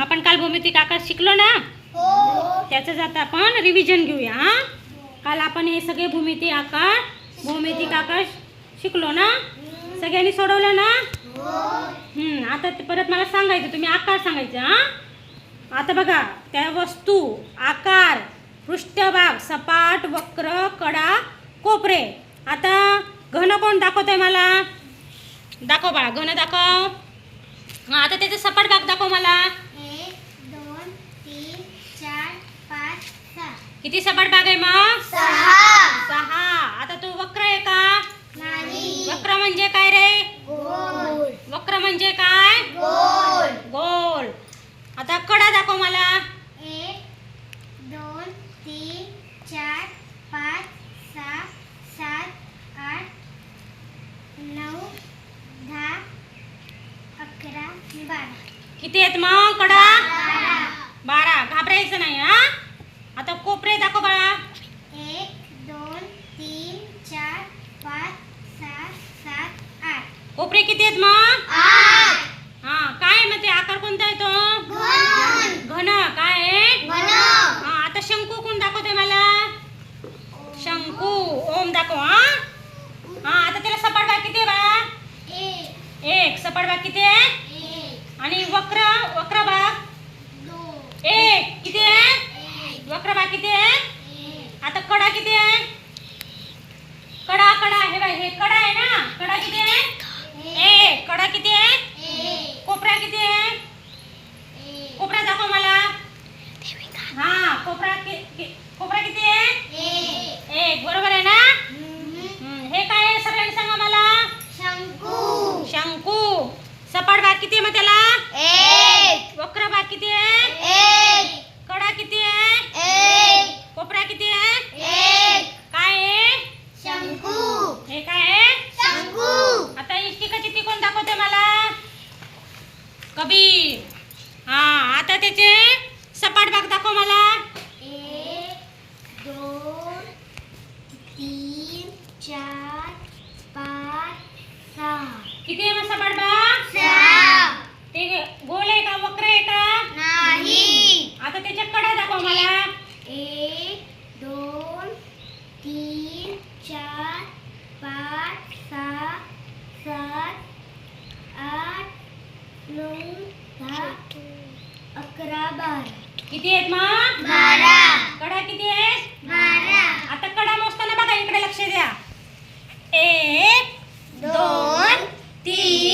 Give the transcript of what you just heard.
आपण काल भौमितिक आकार शिकलो ना, त्याचंच आता आपण रिव्हिजन घेऊया. काल आपण हे सगळे भौमितिक आकार शिकलो ना, सगळ्यांनी सोडवलं ना. आता परत मला सांगायचं, तुम्ही आकार सांगायचा. आता बघा, त्या वस्तू, आकार, पृष्ठभाग, सपाट, वक्र, कडा, कोपरे. आता घन कोण दाखवतोय मला? दाखव बाळा, घन दाखव. आता त्याचा सपाट भाग दाखव मला. 1 2 3 4 5 6. किती सपाट भाग आहे मग? 6. आता तो वक्र आहे का? नाही. वक्र म्हणजे काय रे? गोल. वक्र म्हणजे काय? गोल. गोल. आता कडा दाखव मला. 1 2 3 4 5 6 7 8 9 10 11 12. किती आहेत मग कडा? 12. 12. घाबरायचं नाही. आता कोपरे दाखव बाळा. 1 2 3 4 5 6 7 8. कोपरे किती आहेत मग? 8. काय आहे मग ते आकार कोणता आहे तो? घन. काय आहे? आता शंकू कोण दाखवतोय मला? शंकू. ओम दाखव. आता त्याला सपाट भाग किती आहे बाळा? 1. सपाट भाग किती आहे? 1 आणि वक्र भाग 2 1. किती आहे? 1 वक्र भाग किती आहे? 1. आता कडा किती आहे? कडा हे बाई, हे कडा आहे ना. कडा किती आहे? 1. कडा किती आहे? 1 कोपरा किती आहे? 1 कोपरा दाखव मला. कोपरा किती आहे? 1. बरोबर आहे ना. हे काय आहे? सगळ्यांनी सांगा मला. शंकू. सपाट भाग किती आहे मग त्याला? 1 वक्र भाग किती आहे? 1 कडा किती आहे? 1 कोपरा किती आहे? 1 काय आहे? शंकू. हे काय आहे? शंकू. आता इष्टिकाची ती कोण दाखवते मला? कबीर. आता त्याचे सपाट भाग दाखव मला. 1 2 3 4 5 6. किती आहे मग सपाट भाग? 6. ते गोल आहे का? वक्र आहे का? नाही. आता त्याच्या कडा दाखव मला. 1 2 3 4 5 6 7 8 9 10 11 12. किती आहेत मग? 12. कडा किती आहेत? 12. आता कडा मोजताना बघा, इकडे लक्ष द्या. 1 2 3